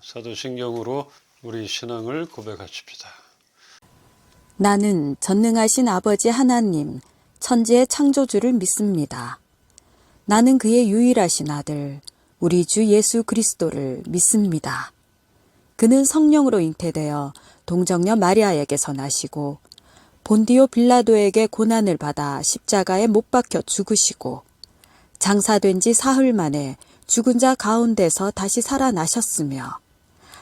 사도신경으로 우리 신앙을 고백하십시다. 나는 전능하신 아버지 하나님, 천지의 창조주를 믿습니다. 나는 그의 유일하신 아들, 우리 주 예수 그리스도를 믿습니다. 그는 성령으로 잉태되어 동정녀 마리아에게서 나시고 본디오 빌라도에게 고난을 받아 십자가에 못 박혀 죽으시고 장사된 지 사흘 만에 죽은 자 가운데서 다시 살아나셨으며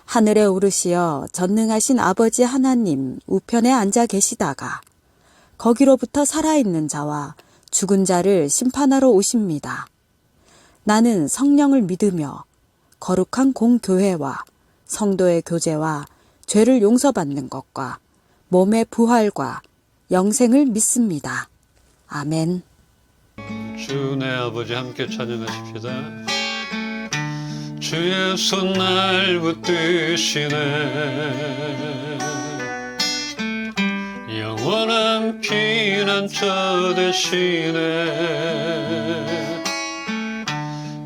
하늘에 오르시어 전능하신 아버지 하나님 우편에 앉아 계시다가 거기로부터 살아있는 자와 죽은 자를 심판하러 오십니다. 나는 성령을 믿으며 거룩한 공교회와 성도의 교제와 죄를 용서받는 것과 몸의 부활과 영생을 믿습니다. 아멘. 주 내 아버지 함께 찬양하십시다. 주의 손 날 붙드시네. 영원한 피난처 되시네.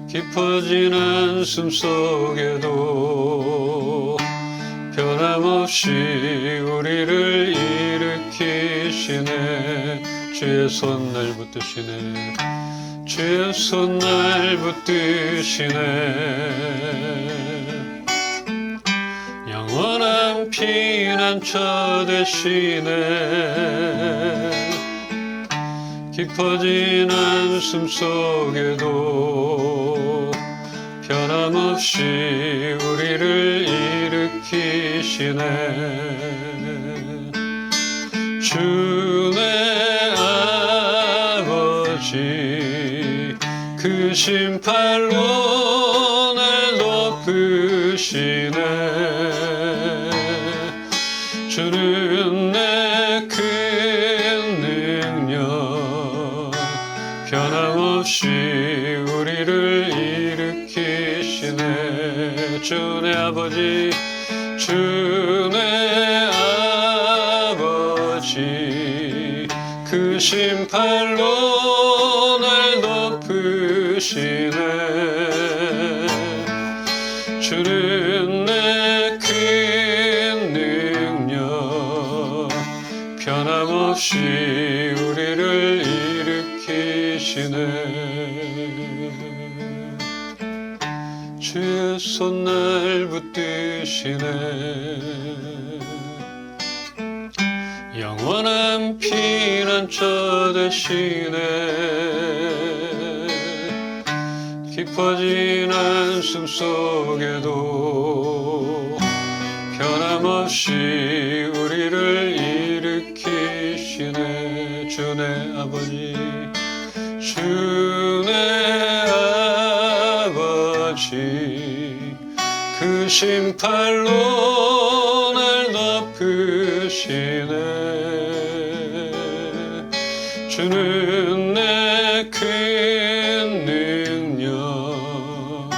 깊어진 한숨 속에도 변함없이 우리를 일으키시네. 주의 손 날 붙드시네. 주의 손 날 붙드시네. 영원한 피난처 되시네. 깊어진 한숨 속에도 변함없이 우리를 일으키시네. 주 내 아버지 그 신팔로 날 덮으시네. 주는 내 큰 능력 변함없이 우리를 일으키시네. 주 내 아버지 주 내 아버지 그 신팔로 날 덮으시네. 주는 내 큰 능력 변함없이 우리를 일으키시네. 주의 손 날 붙드시네. 영원한 피난처 되시네. 깊어진 한숨 속에도 변함없이 우리를 일으키시네. 주 내 아버지 주 내 아버지 그 신팔로 날 덮으시네. 주는 내 큰 능력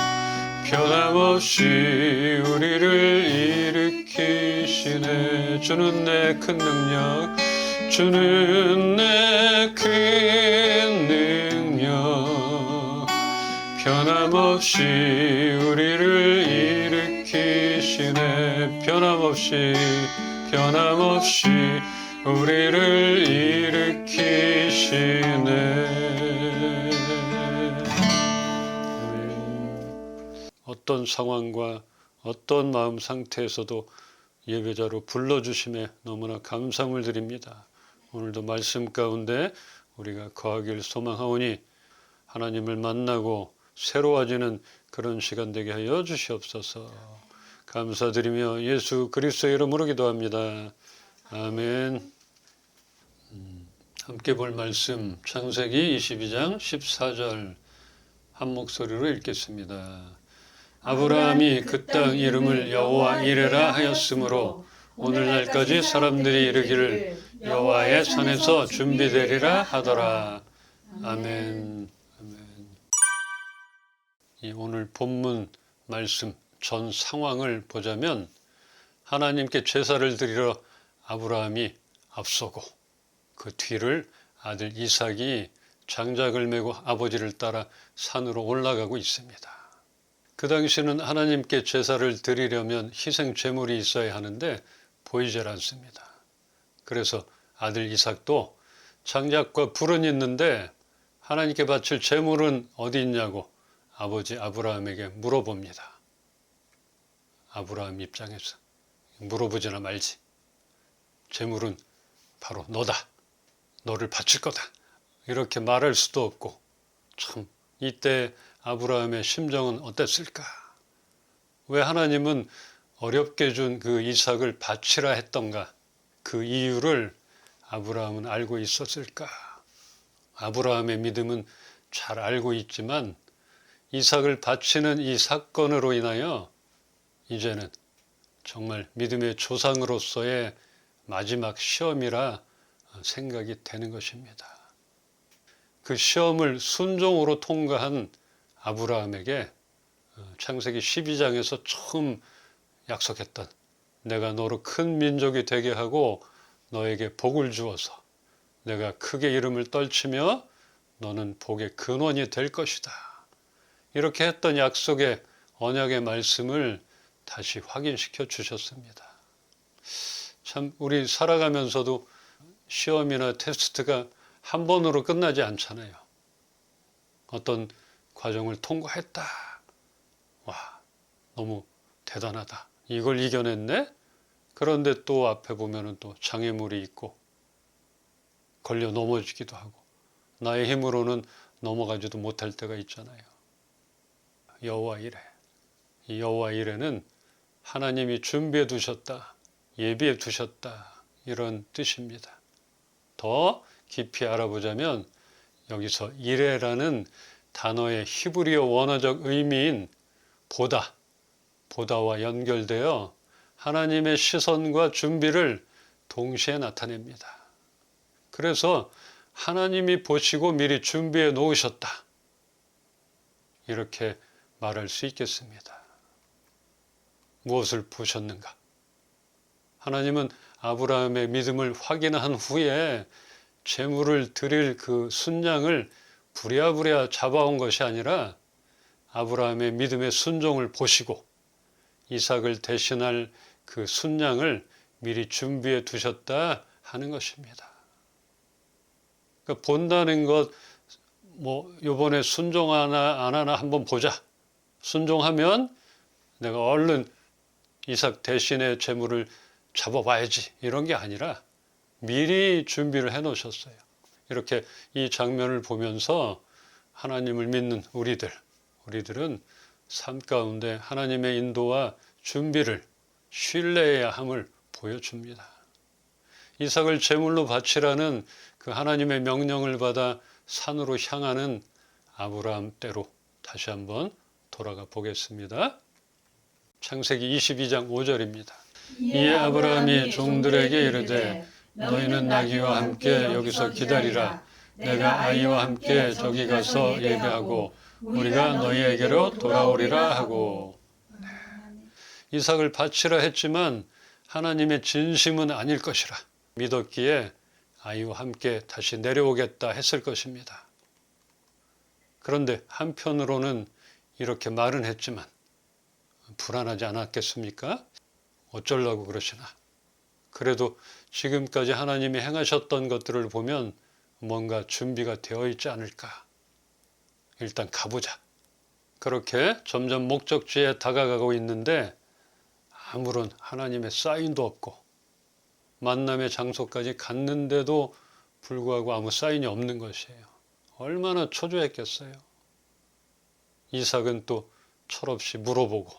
변함없이 우리를 일으키시네. 주는 내 큰 능력 주는 내 큰 능력 변함없이 우리를 일으키시네. 변함없이 우리를 일으키시네. 어떤 상황과 어떤 마음 상태에서도 예배자로 불러주심에 너무나 감사함을 드립니다. 오늘도 말씀 가운데 우리가 거하길 소망하오니 하나님을 만나고 새로워지는 그런 시간 되게 하여 주시옵소서. 감사드리며 예수 그리스도의 이름으로 기도합니다. 아멘. 함께 볼 말씀 창세기 22장 14절 한 목소리로 읽겠습니다. 아브라함이 그 땅 이름을 여호와 이레라 하였으므로 오늘날까지 사람들이 이르기를 여호와의 산에서 준비되리라 하더라. 아멘. 이 오늘 본문 말씀 전 상황을 보자면 하나님께 제사를 드리러 아브라함이 앞서고 그 뒤를 아들 이삭이 장작을 메고 아버지를 따라 산으로 올라가고 있습니다. 그 당시는 하나님께 제사를 드리려면 희생 제물이 있어야 하는데 보이질 않습니다. 그래서 아들 이삭도 장작과 불은 있는데 하나님께 바칠 제물은 어디 있냐고 아버지 아브라함에게 물어봅니다. 아브라함 입장에서 물어보지나 말지. 제물은 바로 너다. 너를 바칠 거다. 이렇게 말할 수도 없고, 참 이때 아브라함의 심정은 어땠을까? 왜 하나님은 어렵게 준 그 이삭을 바치라 했던가? 그 이유를 아브라함은 알고 있었을까? 아브라함의 믿음은 잘 알고 있지만 이삭을 바치는 이 사건으로 인하여 이제는 정말 믿음의 조상으로서의 마지막 시험이라 생각이 되는 것입니다. 그 시험을 순종으로 통과한 아브라함에게 창세기 12장에서 처음 약속했던 내가 너로 큰 민족이 되게 하고 너에게 복을 주어서 내가 크게 이름을 떨치며 너는 복의 근원이 될 것이다. 이렇게 했던 약속의 언약의 말씀을 다시 확인시켜 주셨습니다. 참 우리 살아가면서도 시험이나 테스트가 한 번으로 끝나지 않잖아요. 어떤 과정을 통과했다. 와, 너무 대단하다. 이걸 이겨냈네? 그런데 또 앞에 보면은 또 장애물이 있고 걸려 넘어지기도 하고 나의 힘으로는 넘어가지도 못할 때가 있잖아요. 여호와 이레. 이 여호와 이레는 하나님이 준비해 두셨다. 예비해 두셨다. 이런 뜻입니다. 더 깊이 알아보자면 여기서 이레라는 단어의 히브리어 원어적 의미인 보다와 연결되어 하나님의 시선과 준비를 동시에 나타냅니다. 그래서 하나님이 보시고 미리 준비해 놓으셨다. 이렇게 말할 수 있겠습니다. 무엇을 보셨는가? 하나님은 아브라함의 믿음을 확인한 후에 제물을 드릴 그 순양을 부랴부랴 잡아온 것이 아니라 아브라함의 믿음의 순종을 보시고 이삭을 대신할 그 순양을 미리 준비해 두셨다 하는 것입니다. 그러니까 본다는 것, 요번에 순종하나 안 하나 한번 보자. 순종하면 내가 얼른 이삭 대신의 제물을 잡아봐야지. 이런 게 아니라 미리 준비를 해 놓으셨어요. 이렇게 이 장면을 보면서 하나님을 믿는 우리들은 삶 가운데 하나님의 인도와 준비를 신뢰해야 함을 보여줍니다. 이삭을 제물로 바치라는 그 하나님의 명령을 받아 산으로 향하는 아브라함 때로 다시 한번 돌아가 보겠습니다. 창세기 22장 5절입니다. 이에 아브라함이 종들에게 이르되 너희는 나귀와 함께 여기서 기다리라. 내가 아이와 함께 저기 가서 예배하고 우리가 너희에게로 돌아오리라 하고. 이삭을 바치라 했지만 하나님의 진심은 아닐 것이라 믿었기에 아이와 함께 다시 내려오겠다 했을 것입니다. 그런데 한편으로는 이렇게 말은 했지만 불안하지 않았겠습니까? 어쩌려고 그러시나? 그래도 지금까지 하나님이 행하셨던 것들을 보면 뭔가 준비가 되어 있지 않을까? 일단 가보자. 그렇게 점점 목적지에 다가가고 있는데 아무런 하나님의 사인도 없고 만남의 장소까지 갔는데도 불구하고 아무 사인이 없는 것이에요. 얼마나 초조했겠어요. 이삭은 또 철없이 물어보고.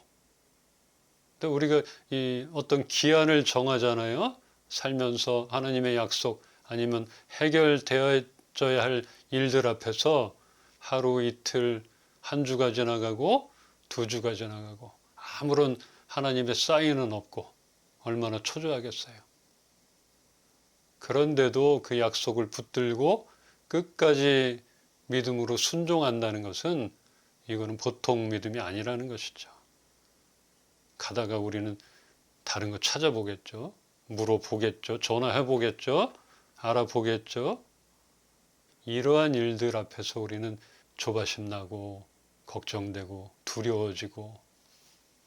근데 우리가 이 어떤 기한을 정하잖아요. 살면서 하나님의 약속 아니면 해결되어져야 할 일들 앞에서 하루 이틀 한 주가 지나가고 두 주가 지나가고 아무런 하나님의 사인은 없고 얼마나 초조하겠어요. 그런데도 그 약속을 붙들고 끝까지 믿음으로 순종한다는 것은 이거는 보통 믿음이 아니라는 것이죠. 가다가 우리는 다른 거 찾아보겠죠. 물어보겠죠. 전화해보겠죠. 알아보겠죠. 이러한 일들 앞에서 우리는 조바심 나고 걱정되고 두려워지고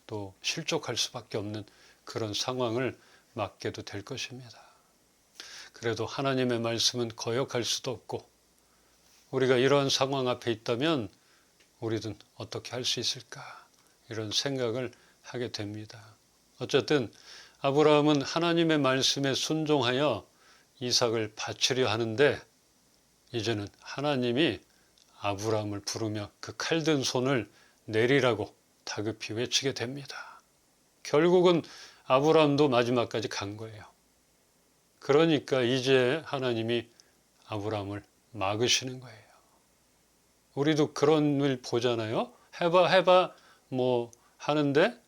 또 실족할 수밖에 없는 그런 상황을 맞게도 될 것입니다. 그래도 하나님의 말씀은 거역할 수도 없고 우리가 이러한 상황 앞에 있다면 우리는 어떻게 할 수 있을까 이런 생각을 하게 됩니다. 어쨌든 아브라함은 하나님의 말씀에 순종하여 이삭을 바치려 하는데 이제는 하나님이 아브라함을 부르며 그 칼든 손을 내리라고 다급히 외치게 됩니다. 결국은 아브라함도 마지막까지 간 거예요. 그러니까 이제 하나님이 아브라함을 막으시는 거예요. 우리도 그런 일 보잖아요. 해봐 뭐 하는데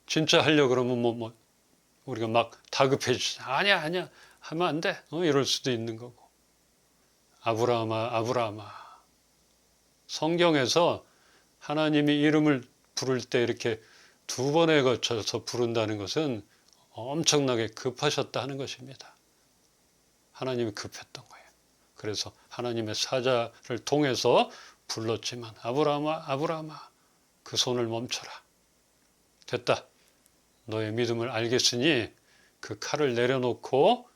진짜 하려고 그러면 우리가 막 다급해지죠. 아니야 하면 안 돼. 이럴 수도 있는 거고. 아브라함아. 성경에서 하나님이 이름을 부를 때 이렇게 두 번에 걸쳐서 부른다는 것은 엄청나게 급하셨다 하는 것입니다. 하나님이 급했던 거예요. 그래서 하나님의 사자를 통해서 불렀지만 아브라함아 그 손을 멈춰라. 됐다. 너의 믿음을 알겠으니 그 칼을 내려놓고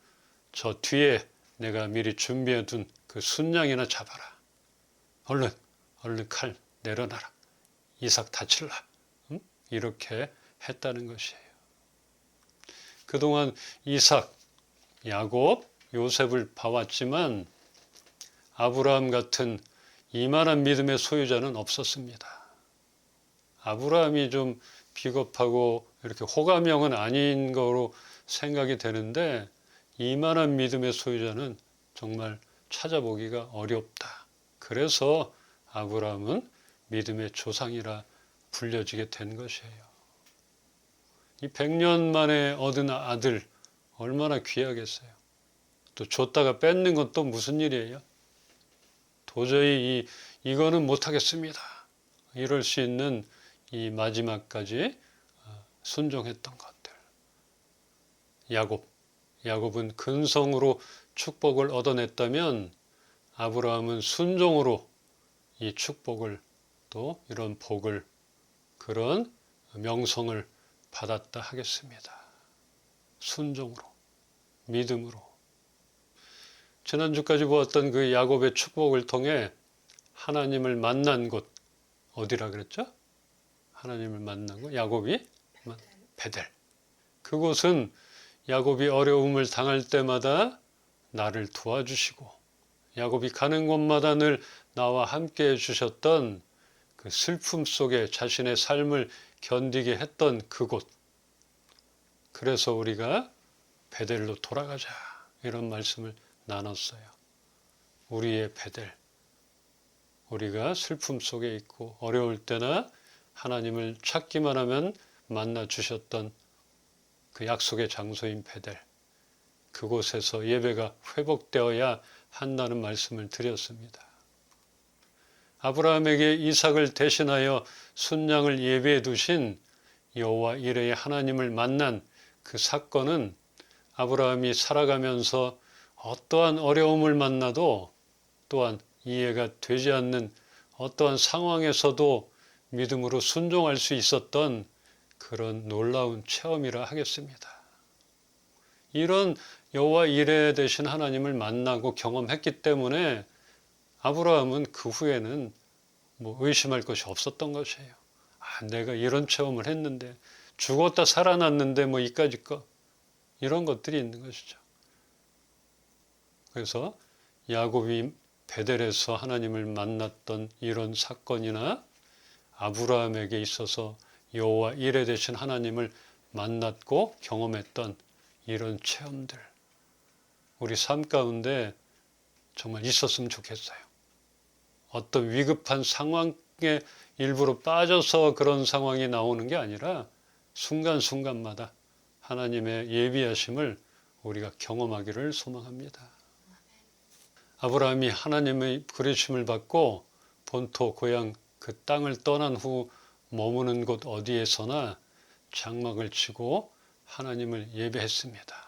저 뒤에 내가 미리 준비해둔 그 순양이나 잡아라. 얼른 칼 내려놔라. 이삭 다칠라. 응? 이렇게 했다는 것이에요. 그동안 이삭, 야곱, 요셉을 봐왔지만 아브라함 같은 이만한 믿음의 소유자는 없었습니다. 아브라함이 좀 비겁하고 이렇게 호감형은 아닌 거로 생각이 되는데 이만한 믿음의 소유자는 정말 찾아보기가 어렵다. 그래서 아브라함은 믿음의 조상이라 불려지게 된 것이에요. 이 100년 만에 얻은 아들 얼마나 귀하겠어요. 또 줬다가 뺏는 건 또 무슨 일이에요? 도저히 이거는 못하겠습니다. 이럴 수 있는 이 마지막까지 순종했던 것들. 야곱은 근성으로 축복을 얻어냈다면 아브라함은 순종으로 이 축복을 또 이런 복을 그런 명성을 받았다 하겠습니다. 순종으로, 믿음으로. 지난주까지 보았던 그 야곱의 축복을 통해 하나님을 만난 곳 어디라 그랬죠? 하나님을 만난 곳 야곱이 베델. 그곳은 야곱이 어려움을 당할 때마다 나를 도와주시고 야곱이 가는 곳마다 늘 나와 함께 해주셨던 그 슬픔 속에 자신의 삶을 견디게 했던 그곳. 그래서 우리가 베델로 돌아가자 이런 말씀을 나눴어요. 우리의 베델. 우리가 슬픔 속에 있고 어려울 때나 하나님을 찾기만 하면 만나 주셨던 그 약속의 장소인 베델. 그곳에서 예배가 회복되어야 한다는 말씀을 드렸습니다. 아브라함에게 이삭을 대신하여 순양을 예배해 두신 여호와 이레의 하나님을 만난 그 사건은 아브라함이 살아가면서 어떠한 어려움을 만나도 또한 이해가 되지 않는 어떠한 상황에서도 믿음으로 순종할 수 있었던 그런 놀라운 체험이라 하겠습니다. 이런 여호와 이레 되신 하나님을 만나고 경험했기 때문에 아브라함은 그 후에는 의심할 것이 없었던 것이에요. 내가 이런 체험을 했는데 죽었다 살아났는데 이까짓 거 이런 것들이 있는 것이죠. 그래서 야곱이 베델에서 하나님을 만났던 이런 사건이나 아브라함에게 있어서 여호와 이레 되신 하나님을 만났고 경험했던 이런 체험들 우리 삶 가운데 정말 있었으면 좋겠어요. 어떤 위급한 상황에 일부러 빠져서 그런 상황이 나오는 게 아니라 순간순간마다 하나님의 예비하심을 우리가 경험하기를 소망합니다. 아브라함이 하나님의 부르심을 받고 본토 고향 그 땅을 떠난 후 머무는 곳 어디에서나 장막을 치고 하나님을 예배했습니다.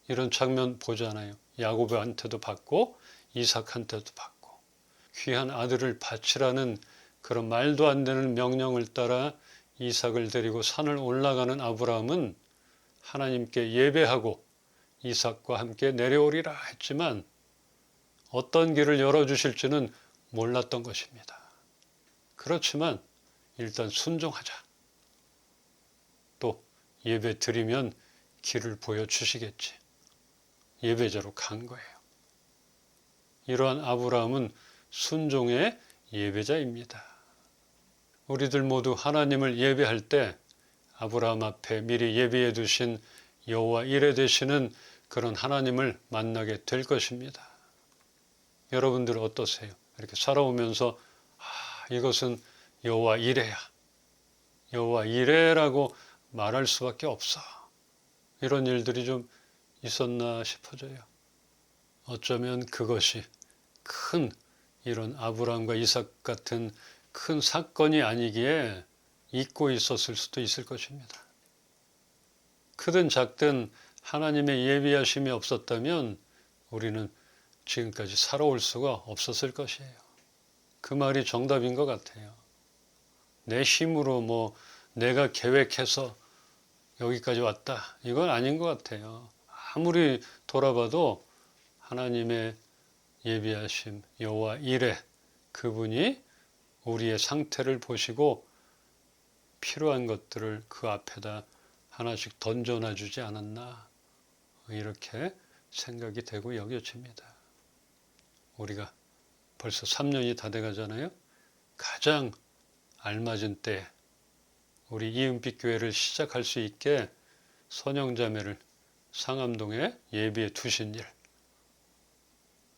이런 장면 보잖아요. 야곱한테도 받고 이삭한테도 받고 귀한 아들을 바치라는 그런 말도 안 되는 명령을 따라 이삭을 데리고 산을 올라가는 아브라함은 하나님께 예배하고 이삭과 함께 내려오리라 했지만 어떤 길을 열어주실지는 몰랐던 것입니다. 그렇지만 일단 순종하자. 또 예배 드리면 길을 보여주시겠지. 예배자로 간 거예요. 이러한 아브라함은 순종의 예배자입니다. 우리들 모두 하나님을 예배할 때 아브라함 앞에 미리 예비해 두신 여호와 이레 되시는 그런 하나님을 만나게 될 것입니다. 여러분들 어떠세요? 이렇게 살아오면서 이것은 여호와 이레야. 여호와 이레라고 말할 수밖에 없어. 이런 일들이 좀 있었나 싶어져요. 어쩌면 그것이 큰 이런 아브라함과 이삭 같은 큰 사건이 아니기에 잊고 있었을 수도 있을 것입니다. 크든 작든 하나님의 예비하심이 없었다면 우리는 지금까지 살아올 수가 없었을 것이에요. 그 말이 정답인 것 같아요. 내 힘으로 내가 계획해서 여기까지 왔다. 이건 아닌 것 같아요. 아무리 돌아봐도 하나님의 예비하심 여호와 이레 그분이 우리의 상태를 보시고 필요한 것들을 그 앞에다 하나씩 던져놔 주지 않았나 이렇게 생각이 되고 여겨집니다. 우리가 벌써 3년이 다 돼가잖아요. 가장 알맞은 때 우리 이은빛 교회를 시작할 수 있게 선영자매를 상암동에 예비해 두신 일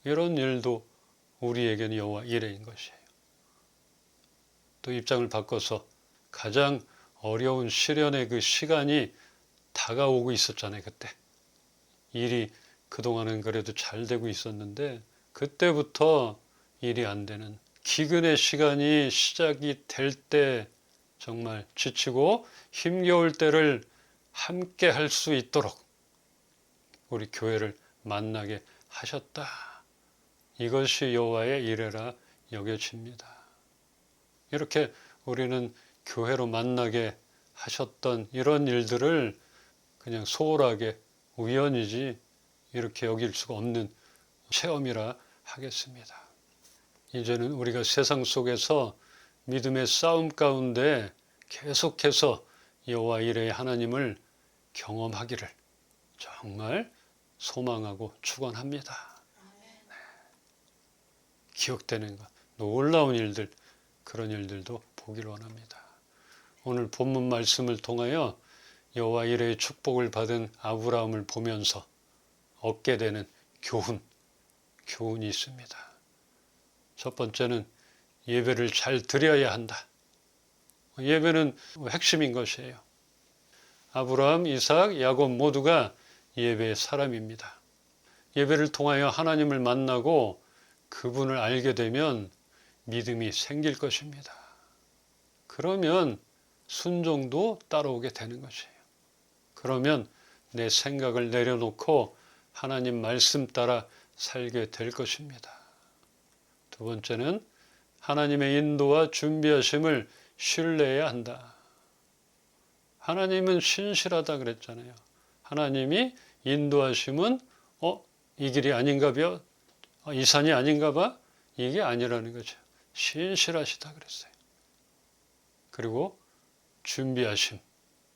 이런 일도 우리에게는 여호와 이레인 것이에요. 또 입장을 바꿔서 가장 어려운 시련의 그 시간이 다가오고 있었잖아요. 그때 일이 그동안은 그래도 잘 되고 있었는데 그때부터 일이 안 되는 기근의 시간이 시작이 될 때 정말 지치고 힘겨울 때를 함께 할 수 있도록 우리 교회를 만나게 하셨다. 이것이 여호와의 이레라 여겨집니다. 이렇게 우리는 교회로 만나게 하셨던 이런 일들을 그냥 소홀하게 우연이지 이렇게 여길 수가 없는 체험이라 하겠습니다. 이제는 우리가 세상 속에서 믿음의 싸움 가운데 계속해서 여호와 이레의 하나님을 경험하기를 정말 소망하고 축원합니다. 네. 기억되는 것, 놀라운 일들, 그런 일들도 보기를 원합니다. 오늘 본문 말씀을 통하여 여호와 이레의 축복을 받은 아브라함을 보면서 얻게 되는 교훈이 있습니다. 첫 번째는 예배를 잘 드려야 한다. 예배는 핵심인 것이에요. 아브라함, 이삭, 야곱 모두가 예배의 사람입니다. 예배를 통하여 하나님을 만나고 그분을 알게 되면 믿음이 생길 것입니다. 그러면 순종도 따라오게 되는 것이에요. 그러면 내 생각을 내려놓고 하나님 말씀 따라 살게 될 것입니다. 두 번째는 하나님의 인도와 준비하심을 신뢰해야 한다. 하나님은 신실하다 그랬잖아요. 하나님이 인도하심은 이 길이 아닌가 봐? 이 산이 아닌가 봐? 이게 아니라는 거죠. 신실하시다 그랬어요. 그리고 준비하심.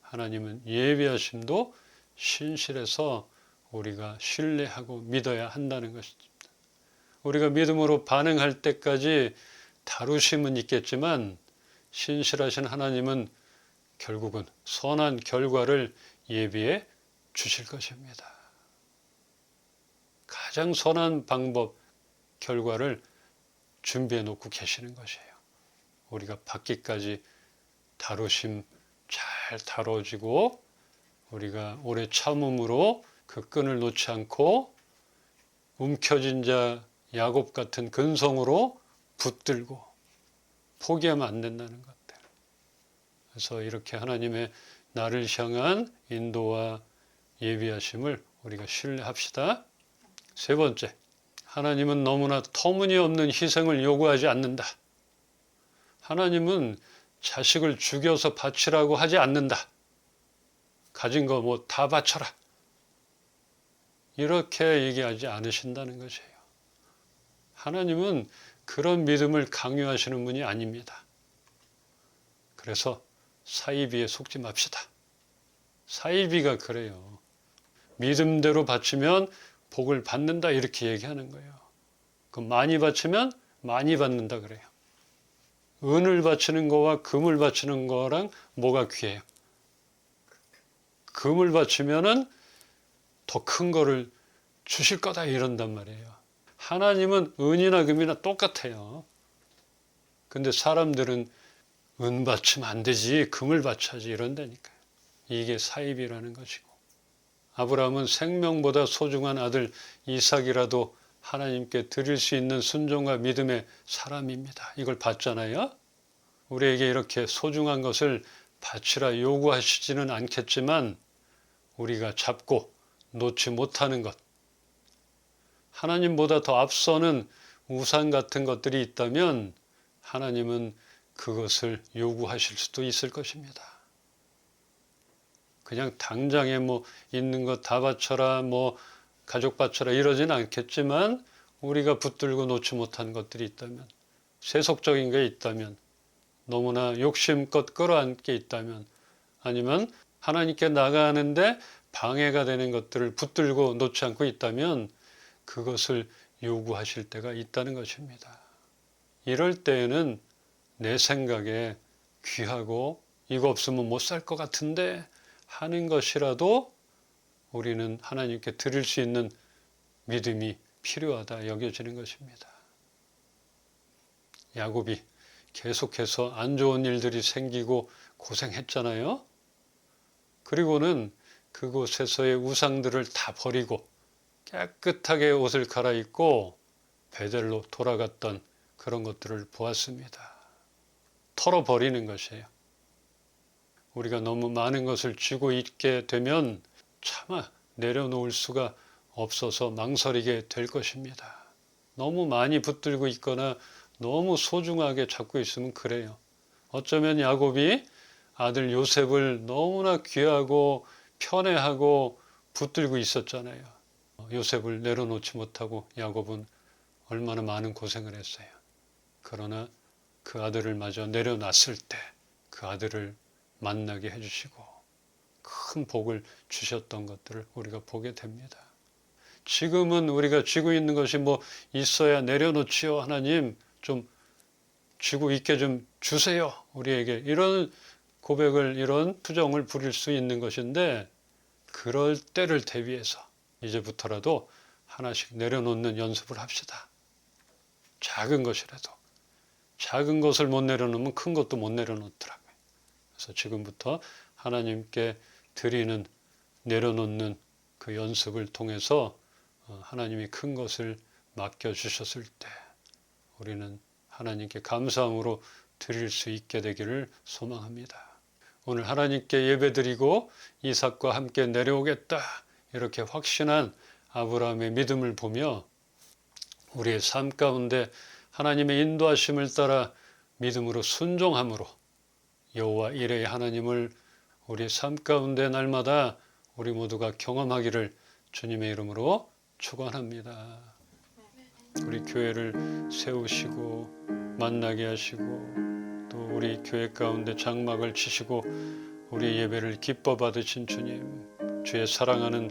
하나님은 예비하심도 신실해서 우리가 신뢰하고 믿어야 한다는 것입니다. 우리가 믿음으로 반응할 때까지 다루심은 있겠지만 신실하신 하나님은 결국은 선한 결과를 예비해 주실 것입니다. 가장 선한 방법, 결과를 준비해 놓고 계시는 것이에요. 우리가 받기까지 다루심 잘 다뤄지고 우리가 오래 참음으로 그 끈을 놓지 않고 움켜진 자 야곱 같은 근성으로 붙들고 포기하면 안 된다는 것들. 그래서 이렇게 하나님의 나를 향한 인도와 예비하심을 우리가 신뢰합시다. 세 번째, 하나님은 너무나 터무니없는 희생을 요구하지 않는다. 하나님은 자식을 죽여서 바치라고 하지 않는다. 가진 거 뭐 다 바쳐라. 이렇게 얘기하지 않으신다는 것이에요. 하나님은 그런 믿음을 강요하시는 분이 아닙니다. 그래서 사이비에 속지 맙시다. 사이비가 그래요. 믿음대로 바치면 복을 받는다 이렇게 얘기하는 거예요. 그 많이 바치면 많이 받는다 그래요. 은을 바치는 거와 금을 바치는 거랑 뭐가 귀해요? 금을 바치면은 더 큰 거를 주실 거다 이런단 말이에요. 하나님은 은이나 금이나 똑같아요. 근데 사람들은 은 바치면 안 되지, 금을 바쳐야지 이런다니까요. 이게 사입이라는 것이고. 아브라함은 생명보다 소중한 아들 이삭이라도 하나님께 드릴 수 있는 순종과 믿음의 사람입니다. 이걸 봤잖아요. 우리에게 이렇게 소중한 것을 바치라 요구하시지는 않겠지만 우리가 잡고 놓지 못하는 것, 하나님보다 더 앞서는 우상 같은 것들이 있다면 하나님은 그것을 요구하실 수도 있을 것입니다. 그냥 당장에 뭐 있는 것 다 바쳐라, 뭐 가족 바쳐라 이러진 않겠지만 우리가 붙들고 놓지 못한 것들이 있다면, 세속적인 게 있다면, 너무나 욕심껏 끌어안게 있다면, 아니면 하나님께 나가는데 방해가 되는 것들을 붙들고 놓지 않고 있다면 그것을 요구하실 때가 있다는 것입니다. 이럴 때에는 내 생각에 귀하고 이거 없으면 못 살 것 같은데 하는 것이라도 우리는 하나님께 드릴 수 있는 믿음이 필요하다 여겨지는 것입니다. 야곱이 계속해서 안 좋은 일들이 생기고 고생했잖아요. 그리고는 그곳에서의 우상들을 다 버리고 깨끗하게 옷을 갈아입고 베델로 돌아갔던 그런 것들을 보았습니다. 털어버리는 것이에요. 우리가 너무 많은 것을 쥐고 있게 되면 차마 내려놓을 수가 없어서 망설이게 될 것입니다. 너무 많이 붙들고 있거나 너무 소중하게 잡고 있으면 그래요. 어쩌면 야곱이 아들 요셉을 너무나 귀하고 편애하고 붙들고 있었잖아요. 요셉을 내려놓지 못하고 야곱은 얼마나 많은 고생을 했어요. 그러나 그 아들을 마저 내려놨을 때 그 아들을 만나게 해주시고 큰 복을 주셨던 것들을 우리가 보게 됩니다. 지금은 우리가 쥐고 있는 것이 뭐 있어야 내려놓지요. 하나님 좀 쥐고 있게 좀 주세요. 우리에게 이런 고백을, 이런 투정을 부릴 수 있는 것인데, 그럴 때를 대비해서 이제부터라도 하나씩 내려놓는 연습을 합시다. 작은 것이라도. 작은 것을 못 내려놓으면 큰 것도 못 내려놓더라고요. 그래서 지금부터 하나님께 드리는, 내려놓는 그 연습을 통해서 하나님이 큰 것을 맡겨주셨을 때 우리는 하나님께 감사함으로 드릴 수 있게 되기를 소망합니다. 오늘 하나님께 예배드리고 이삭과 함께 내려오겠다 이렇게 확신한 아브라함의 믿음을 보며 우리의 삶 가운데 하나님의 인도하심을 따라 믿음으로 순종함으로 여호와 이레의 하나님을 우리 삶 가운데 날마다 우리 모두가 경험하기를 주님의 이름으로 축원합니다. 우리 교회를 세우시고 만나게 하시고 또 우리 교회 가운데 장막을 치시고 우리 예배를 기뻐 받으신 주님, 주의 사랑하는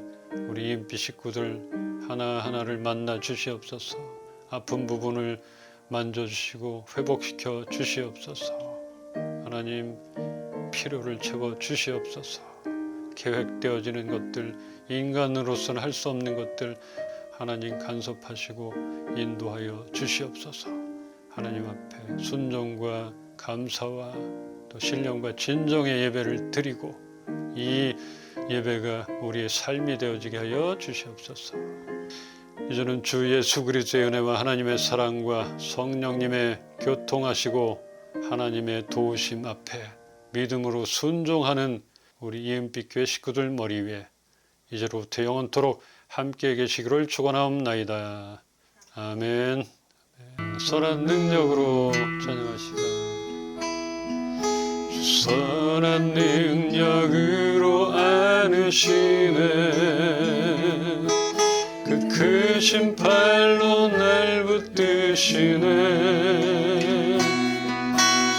우리 인비 식구들 하나하나를 만나 주시옵소서. 아픈 부분을 만져주시고 회복시켜 주시옵소서. 하나님 필요를 채워 주시옵소서. 계획되어지는 것들, 인간으로서는 할 수 없는 것들 하나님 간섭하시고 인도하여 주시옵소서. 하나님 앞에 순종과 감사와 또 신령과 진정의 예배를 드리고 이 예배가 우리의 삶이 되어지게 하여 주시옵소서. 이제는 주 예수 그리스도의 은혜와 하나님의 사랑과 성령님의 교통하시고 하나님의 도우심 앞에 믿음으로 순종하는 우리 EMB 교회 식구들 머리 위에 이제로부터 영원토록 함께 계시기를 축원하옵나이다. 아멘. 선한 능력으로 찬양하시다. 주 선한 능력으로 안으시네. 그 크신 팔로 날 붙드시네.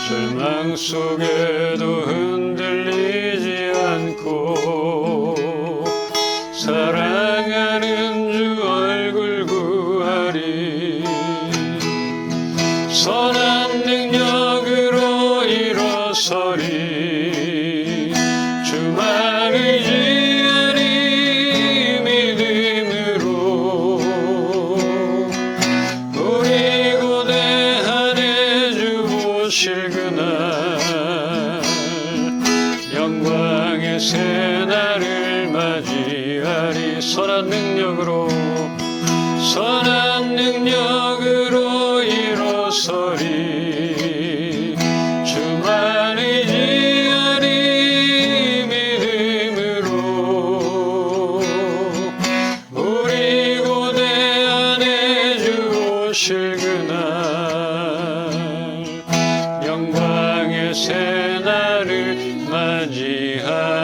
절망 속에도 흔들리지 않고 사랑하는 주 얼굴 구하리. 선한 능력으로 일어서리. 주만 의지하리. 믿음으로 우리 고대하네 주 오실 그날 영광의 새날을 맞이하리. 선한 능력으로 일어서리. 주만 의지하리. 믿음으로 우리 고대 안에 주 오실 그날 영광의 새날을 맞이하리.